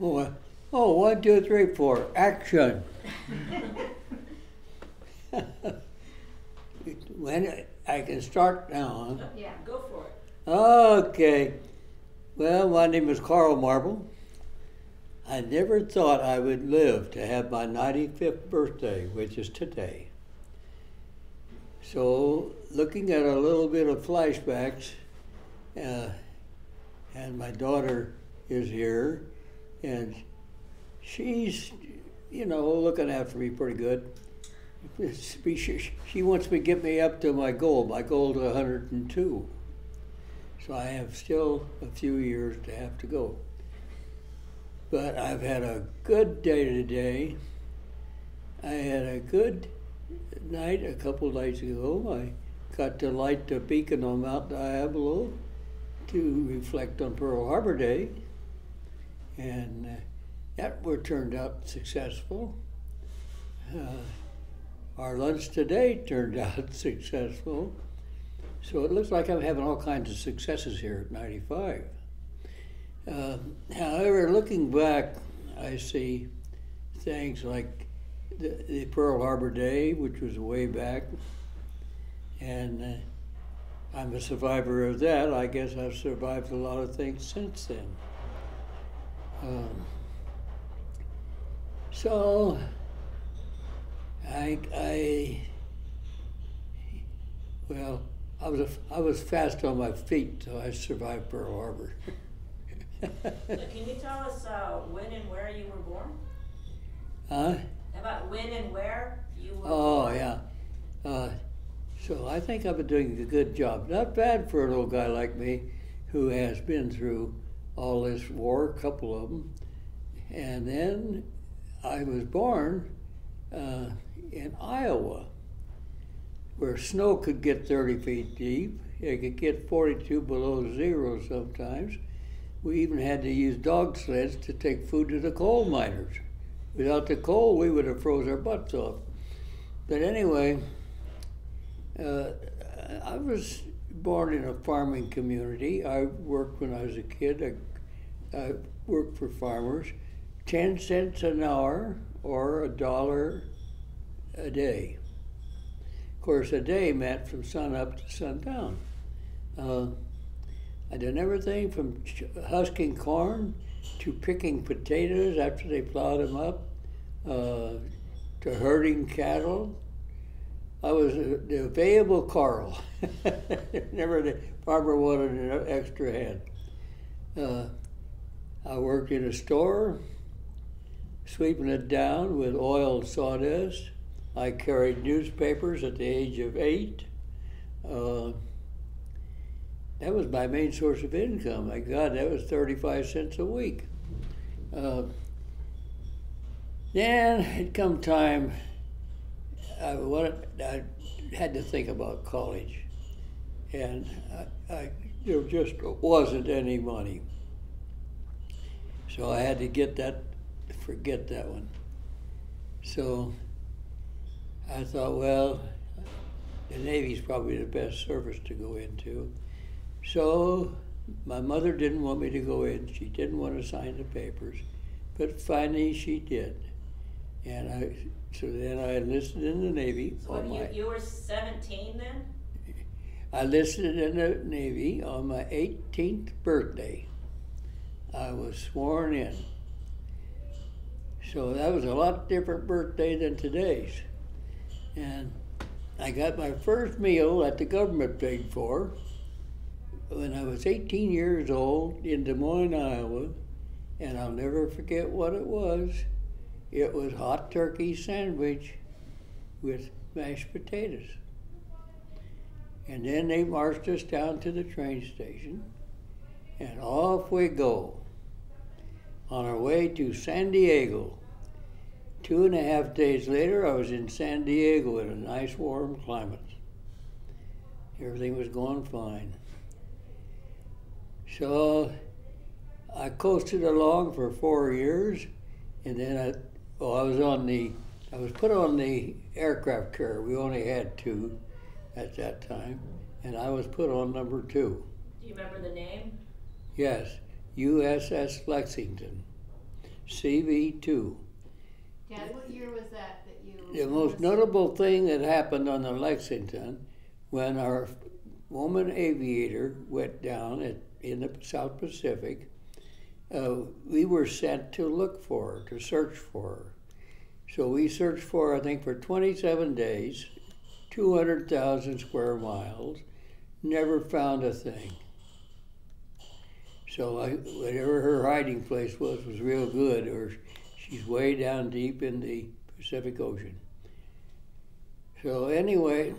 Oh, 1, 2, 3, 4, action. When I can start now, huh? Yeah, go for it. Okay. Well, my name is Carl Marble. I never thought I would live to have my 95th birthday, which is today. So, looking at a little bit of flashbacks, and my daughter is here, and she's, looking after me pretty good. She wants me to get me up to my goal to 102. So I have still a few years to have to go. But I've had a good day today. I had a good night a couple nights ago. I got to light the beacon on Mount Diablo to reflect on Pearl Harbor Day. And that turned out successful. Our lunch today turned out successful. So it looks like I'm having all kinds of successes here at 95. However, looking back, I see things like the Pearl Harbor Day, which was way back, and I'm a survivor of that. I guess I've survived a lot of things since then. So I was fast on my feet, so I survived Pearl Harbor. So can you tell us when and where you were born? Huh? About when and where you were born? Oh, yeah. So I think I've been doing a good job. Not bad for a little guy like me who has been through all this war, a couple of them. And then I was born in Iowa, where snow could get 30 feet deep. It could get 42 below zero sometimes. We even had to use dog sleds to take food to the coal miners. Without the coal, we would have froze our butts off. But anyway, I was born in a farming community. I worked when I was a kid. I worked for farmers, 10 cents an hour or $1 a day. Of course, a day meant from sun up to sundown. I done everything from husking corn to picking potatoes after they plowed them up, to herding cattle. I was the available Carl. Never the farmer wanted an extra hand. I worked in a store, sweeping it down with oiled sawdust. I carried newspapers at the age of 8. That was my main source of income. My God, that was 35 cents a week. Then it come time, I had to think about college. And there just wasn't any money. So I had to forget that one. So I thought, well, the Navy's probably the best service to go into. So my mother didn't want me to go in. She didn't want to sign the papers, but finally she did. And so then I enlisted in the Navy. So you were 17 then? I enlisted in the Navy on my 18th birthday. I was sworn in. So that was a lot different birthday than today's. And I got my first meal that the government paid for when I was 18 years old in Des Moines, Iowa, and I'll never forget what it was. It was hot turkey sandwich with mashed potatoes. And then they marched us down to the train station, and off we go on our way to San Diego. 2.5 days later, I was in San Diego in a nice warm climate. Everything was going fine. So I coasted along for 4 years, and then I was put on the aircraft carrier. We only had 2 at that time, and I was put on number 2. Do you remember the name? Yes, USS Lexington. CV2. Dad, what year was that you... The most notable thing that happened on the Lexington, when our woman aviator went down in the South Pacific, we were sent to look for her, to search for her. So we searched for her, I think, for 27 days, 200,000 square miles, never found a thing. So whatever her hiding place was real good, or she's way down deep in the Pacific Ocean. So anyway,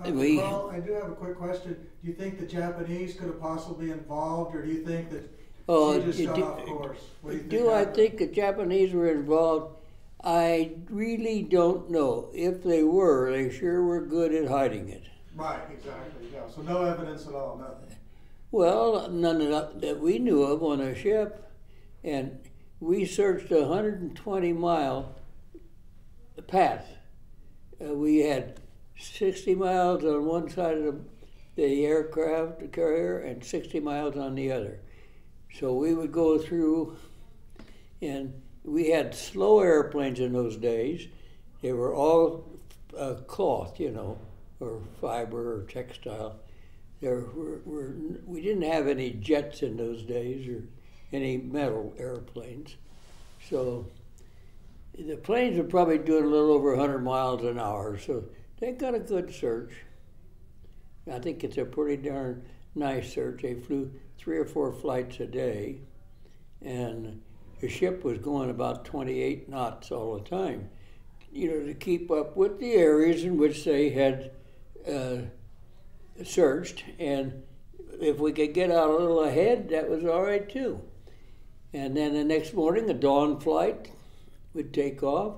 Carl, I do have a quick question. Do you think the Japanese could have possibly been involved, or do you think that she just got off course? What do you think do I happened? think the Japanese were involved? I really don't know. If they were, they sure were good at hiding it. Right, exactly. Yeah. So no evidence at all, nothing. Well, none that we knew of on a ship, and we searched a 120-mile path. We had 60 miles on one side of the aircraft, the carrier, and 60 miles on the other. So we would go through, and we had slow airplanes in those days. They were all cloth, you know, or fiber or textile. We didn't have any jets in those days or any metal airplanes. So the planes were probably doing a little over 100 miles an hour, so they got a good search. I think it's a pretty darn nice search. They flew 3 or 4 flights a day, and the ship was going about 28 knots all the time, you know, to keep up with the areas in which they had searched. And if we could get out a little ahead, that was all right too. And then the next morning, a dawn flight would take off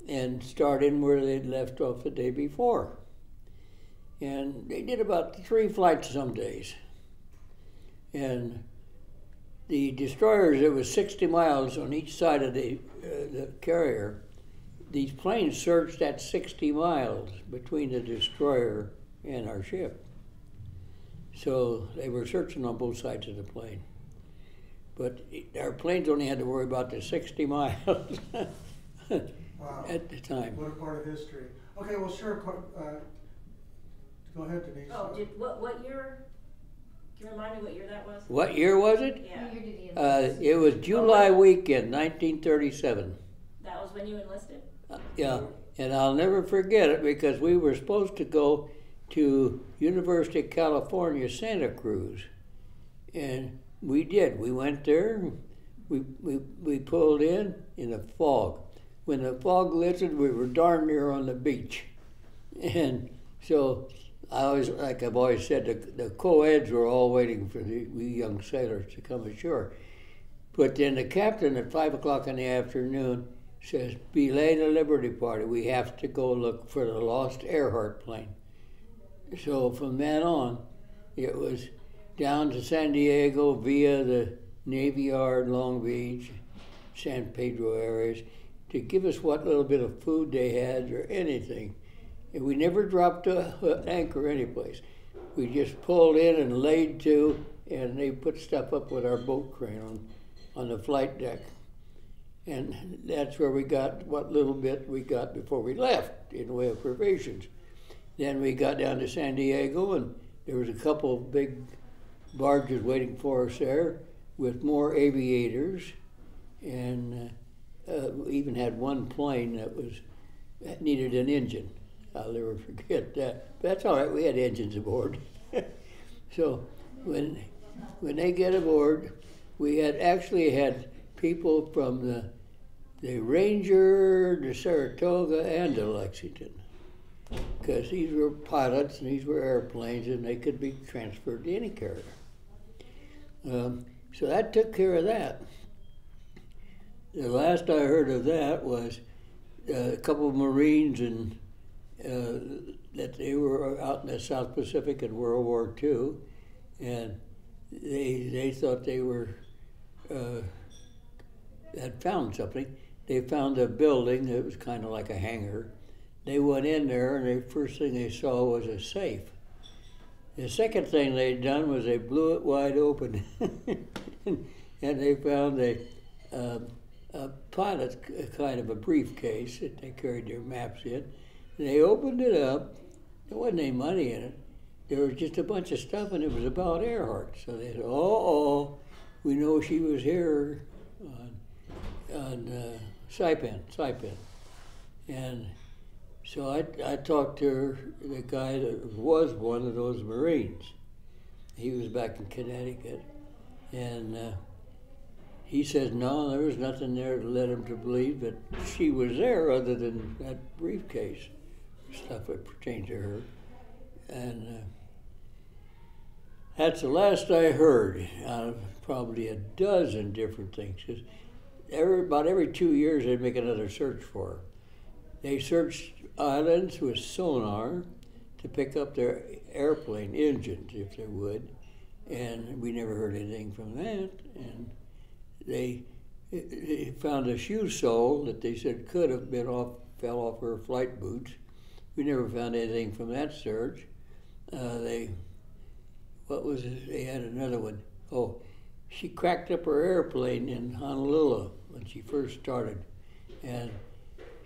and start in where they'd left off the day before. And they did about 3 flights some days. And the destroyers, it was 60 miles on each side of the carrier. These planes searched that 60 miles between the destroyer and our ship. So they were searching on both sides of the plane. But our planes only had to worry about the 60 miles Wow. at the time. What a part of history. Okay, well, sure. Go ahead, Denise. Oh, what year? Can you remind me what year that was? What year was it? Yeah. What year did he enlist? It was July weekend, 1937. That was when you enlisted? Yeah, and I'll never forget it because we were supposed to go to University of California, Santa Cruz, and we did. We went there. We pulled in the fog. When the fog lifted, we were darn near on the beach, and so like I've always said, the co-eds were all waiting for we young sailors to come ashore. But then the captain at 5 o'clock in the afternoon says, "Belay the Liberty Party. We have to go look for the lost Earhart plane." So from then on, it was down to San Diego via the Navy Yard, Long Beach, San Pedro areas, to give us what little bit of food they had or anything. And we never dropped an anchor anyplace. We just pulled in and laid to, and they put stuff up with our boat crane on the flight deck. And that's where we got what little bit we got before we left in the way of provisions. Then we got down to San Diego, and there was a couple of big barges waiting for us there with more aviators, and we even had one plane that needed an engine. I'll never forget that. But that's all right, we had engines aboard. So when they get aboard, we actually had people from the Ranger, the Saratoga, and the Lexington, because these were pilots and these were airplanes, and they could be transferred to any carrier. So that took care of that. The last I heard of that was a couple of Marines and that they were out in the South Pacific in World War II, and they thought they were had found something. They found a building that was kind of like a hangar. They went in there, and the first thing they saw was a safe. The second thing they'd done was they blew it wide open, and they found a a pilot's kind of a briefcase that they carried their maps in. And they opened it up. There wasn't any money in it. There was just a bunch of stuff, and it was about Earhart. So they said, "Oh, we know she was here on Saipan." And so I talked to the guy that was one of those Marines. He was back in Connecticut, and he said, no, there was nothing there to let him to believe that she was there other than that briefcase, stuff that pertained to her. And that's the last I heard out of probably a dozen different things. 'Cause about every 2 years they'd make another search for her. They searched islands with sonar to pick up their airplane engines, if they would, and we never heard anything from that. And they found a shoe sole that they said could have fell off her flight boots. We never found anything from that search. They had another one. Oh, she cracked up her airplane in Honolulu when she first started, and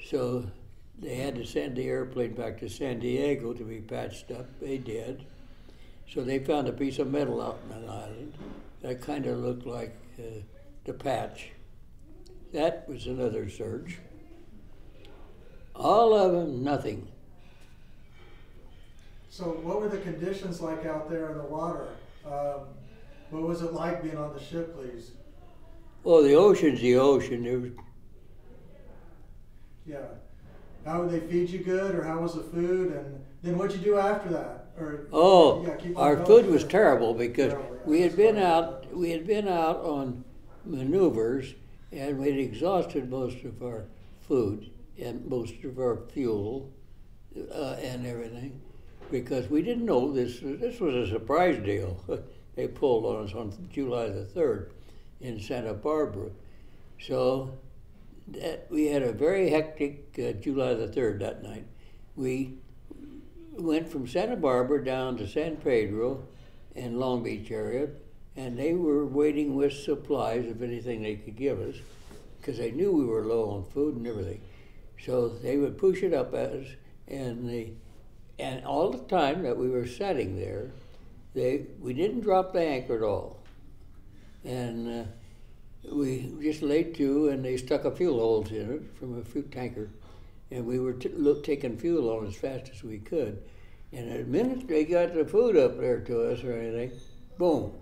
so they had to send the airplane back to San Diego to be patched up. They did. So they found a piece of metal out on an island that kind of looked like the patch. That was another search. All of them, nothing. So what were the conditions like out there in the water? What was it like being on the ship, please? Well, the ocean's the ocean. There was... Yeah. How would they feed you good, or how was the food? And then what'd you do after that? Or our food was terrible because we had been out on maneuvers, and we'd exhausted most of our food and most of our fuel and everything, because we didn't know this was a surprise deal. They pulled on us on July the 3rd in Santa Barbara. So we had a very hectic July the 3rd that night. We went from Santa Barbara down to San Pedro and Long Beach area, and they were waiting with supplies of anything they could give us, because they knew we were low on food and everything. So they would push it up at us, and all the time that we were sitting there, we didn't drop the anchor at all. And we just laid to, and they stuck a fuel hose in it from a fuel tanker, and we were taking fuel on as fast as we could. And the minute they got the food up there to us or anything, boom,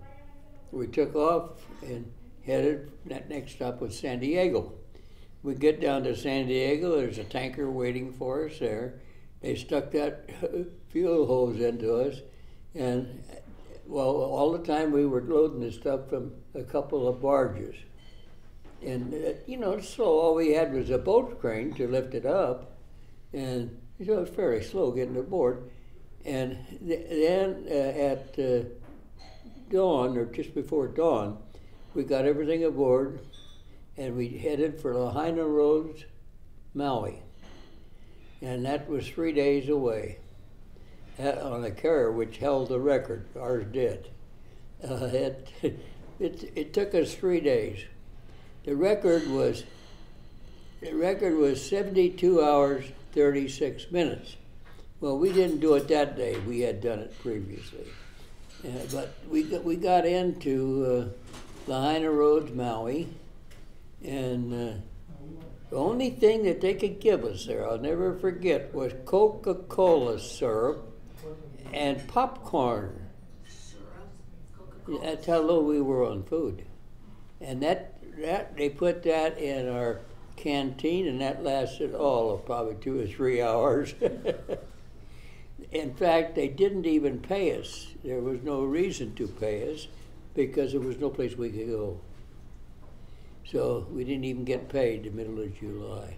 we took off and headed. That next stop was San Diego. We get down to San Diego, there's a tanker waiting for us there. They stuck that fuel hose into us, and well, all the time we were loading the stuff from a couple of barges. And, so all we had was a boat crane to lift it up, and it was very slow getting aboard. And then at dawn, or just before dawn, we got everything aboard, and we headed for Lahaina Roads, Maui. And that was 3 days away on a carrier which held the record. Ours did. It took us 3 days. The record was 72 hours, 36 minutes. Well, we didn't do it that day. We had done it previously. But we got into Lahaina Roads, Maui, and the only thing that they could give us there, I'll never forget, was Coca-Cola syrup and popcorn. That's how low we were on food. And that they put that in our canteen, and that lasted all of probably 2 or 3 hours. In fact, they didn't even pay us. There was no reason to pay us because there was no place we could go. So we didn't even get paid the middle of July.